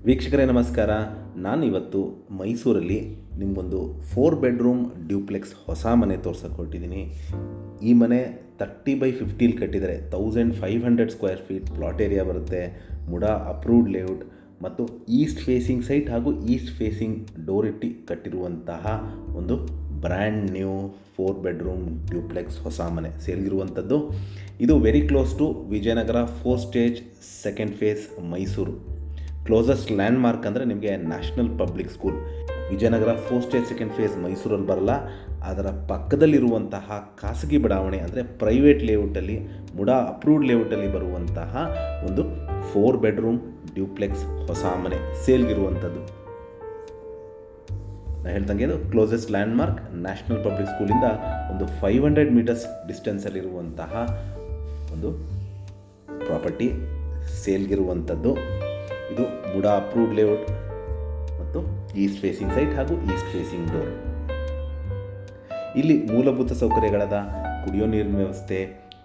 ವೀಕ್ಷಕರೇ ನಮಸ್ಕಾರ. ನಾನಿವತ್ತು ಮೈಸೂರಲ್ಲಿ ನಿಮಗೊಂದು 4 ಬೆಡ್ರೂಮ್ ಡ್ಯೂಪ್ಲೆಕ್ಸ್ ಹೊಸ ಮನೆ ತೋರ್ಸಕ್ಕೆ ಹೊರಟಿದ್ದೀನಿ. ಈ ಮನೆ 30/50 ಕಟ್ಟಿದರೆ 1500 ಸ್ಕ್ವೇರ್ ಫೀಟ್ ಪ್ಲಾಟ್ ಏರಿಯಾ ಬರುತ್ತೆ. ಮುಡಾ ಅಪ್ರೂವ್ಡ್ ಲೇಔಟ್ ಮತ್ತು ಈಸ್ಟ್ ಫೇಸಿಂಗ್ ಸೈಟ್ ಹಾಗೂ ಈಸ್ಟ್ ಫೇಸಿಂಗ್ ಡೋರ್ ಇಟ್ಟು ಕಟ್ಟಿರುವಂತಹ ಒಂದು ಬ್ರ್ಯಾಂಡ್ ನ್ಯೂ 4 ಬೆಡ್ರೂಮ್ ಡ್ಯೂಪ್ಲೆಕ್ಸ್ ಹೊಸ ಮನೆ ಸೇಲ್ಗಿರುವಂಥದ್ದು. ಇದು very close to Vijayanagar 4 stage second phase Mysuru. Closest landmark ಅಂದರೆ ನಿಮಗೆ national public school. Vijayanagar 4 stage second phase ಮೈಸೂರಲ್ಲಿ ಬರಲ್ಲ, ಅದರ ಪಕ್ಕದಲ್ಲಿರುವಂತಹ ಖಾಸಗಿ ಬಡಾವಣೆ ಅಂದರೆ ಪ್ರೈವೇಟ್ ಲೇಔಟಲ್ಲಿ ಮುಡಾ ಅಪ್ರೂವ್ಡ್ ಲೇಔಟಲ್ಲಿ ಬರುವಂತಹ ಒಂದು 4 ಬೆಡ್ರೂಮ್ ಡ್ಯೂಪ್ಲೆಕ್ಸ್ ಹೊಸ ಮನೆ ಸೇಲ್ಗಿರುವಂಥದ್ದು. ನಾನು ಹೇಳ್ದಂಗೆ ಇದು closest landmark national public ಸ್ಕೂಲಿಂದ ಒಂದು 500 ಮೀಟರ್ಸ್ ಡಿಸ್ಟೆನ್ಸಲ್ಲಿರುವಂತಹ ಒಂದು ಪ್ರಾಪರ್ಟಿ ಸೇಲ್ಗಿರುವಂಥದ್ದು. ಇದು ಮುಡಾ ಅಪ್ರೂವ್ಡ್ ಲೇಔಟ್ ಮತ್ತು ಈಸ್ಟ್ ಫೇಸಿಂಗ್ ಸೈಟ್ ಹಾಗೂ ಈಸ್ಟ್ ಫೇಸಿಂಗ್ ಡೋರ್. ಇಲ್ಲಿ ಮೂಲಭೂತ ಸೌಕರ್ಯಗಳಾದ ಕುಡಿಯೋ ನೀರಿನ ವ್ಯವಸ್ಥೆ,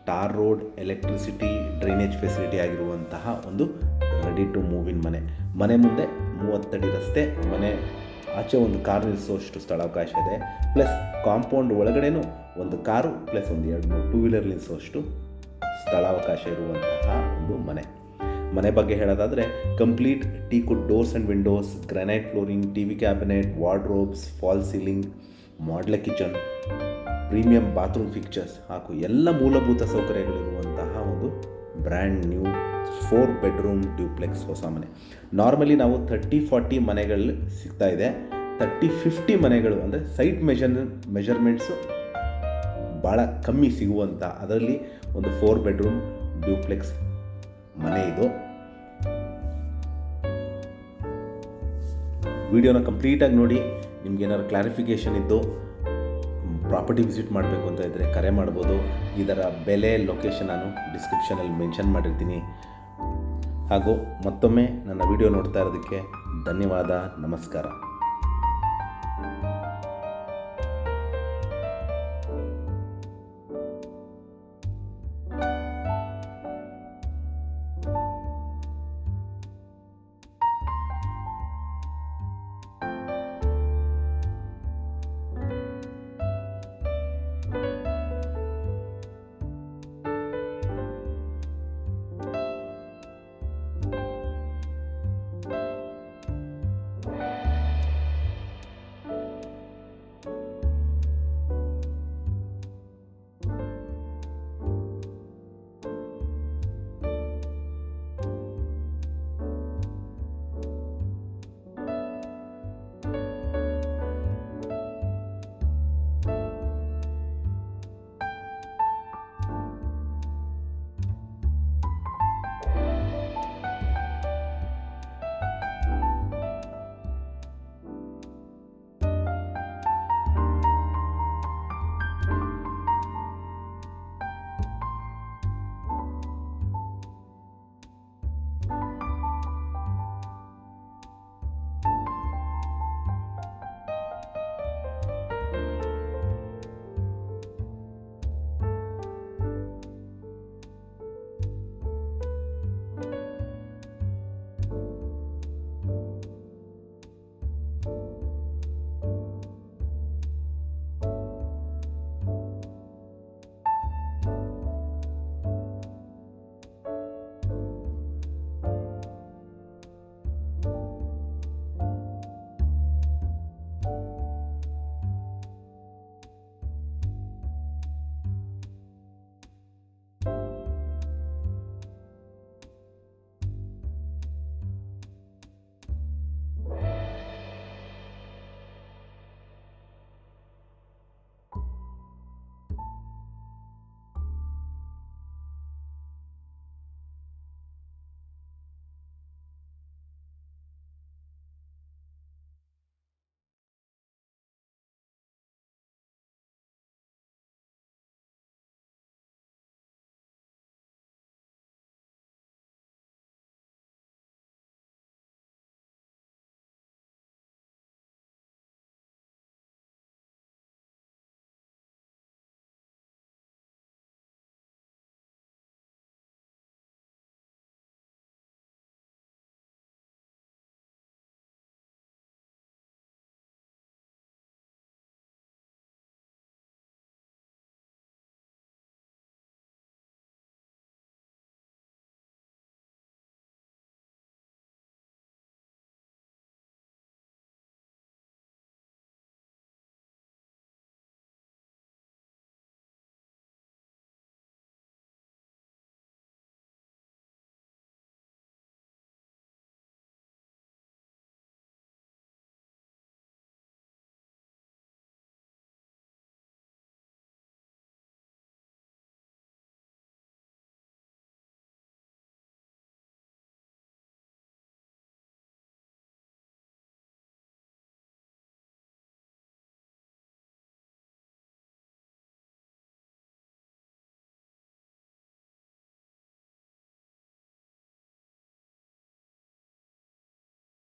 tar road, electricity, drainage facility ಆಗಿರುವಂತಹ ಒಂದು ರೆಡಿ ಟು ಮೂವ್ ಇನ್ ಮನೆ. ಮನೆ ಮುಂದೆ 30 ಅಡಿ ರಸ್ತೆ, ಮನೆ ಆಚೆ ಒಂದು ಕಾರ್ ನಿಲ್ಲಿಸೋಷ್ಟು ಸ್ಥಳಾವಕಾಶ ಇದೆ. ಪ್ಲಸ್ ಕಾಂಪೌಂಡ್ ಒಳಗಡೆನೂ ಒಂದು ಕಾರು ಪ್ಲಸ್ ಒಂದು 2-3 ಟೂ ವೀಲರ್ ನಿಲ್ಲಿಸೋಷ್ಟು ಸ್ಥಳಾವಕಾಶ ಇರುವಂತಹ ಒಂದು ಮನೆ ಬಗ್ಗೆ ಹೇಳೋದಾದರೆ complete ಟೀಕುಡ್ doors and Windows, granite flooring, TV cabinet, wardrobes, fall ceiling, modular kitchen, premium bathroom fixtures ಹಾಗೂ ಎಲ್ಲ ಮೂಲಭೂತ ಸೌಕರ್ಯಗಳಿರುವಂತಹ ಒಂದು ಬ್ರ್ಯಾಂಡ್ ನ್ಯೂ 4 ಬೆಡ್ರೂಮ್ ಡ್ಯೂಪ್ಲೆಕ್ಸ್ ಹೊಸ ಮನೆ. ನಾರ್ಮಲಿ ನಾವು 30-40 ಮನೆಗಳು ಸಿಗ್ತಾ ಇದೆ. 30-50 ಮನೆಗಳು ಅಂದರೆ ಸೈಟ್ ಮೆಜರ್ಮೆಂಟ್ಸು ಭಾಳ ಕಮ್ಮಿ ಸಿಗುವಂಥ ಅದರಲ್ಲಿ ಒಂದು 4 ಬೆಡ್ರೂಮ್ ಡ್ಯೂಪ್ಲೆಕ್ಸ್ ಮನೆ ಇದು. ವಿಡಿಯೋನ ಕಂಪ್ಲೀಟಾಗಿ ನೋಡಿ. ನಿಮ್ಗೇನಾದ್ರು ಕ್ಲಾರಿಫಿಕೇಷನ್ ಇದ್ದು ಪ್ರಾಪರ್ಟಿ ವಿಸಿಟ್ ಮಾಡಬೇಕು ಅಂತ ಇದ್ದರೆ ಕರೆ ಮಾಡ್ಬೋದು. ಇದರ ಬೆಲೆ, ಲೊಕೇಶನ್ ನಾನು ಡಿಸ್ಕ್ರಿಪ್ಷನಲ್ಲಿ ಮೆನ್ಷನ್ ಮಾಡಿರ್ತೀನಿ. ಹಾಗೂ ಮತ್ತೊಮ್ಮೆ ನನ್ನ ವಿಡಿಯೋ ನೋಡ್ತಾ ಇರೋದಕ್ಕೆ ಧನ್ಯವಾದ. ನಮಸ್ಕಾರ.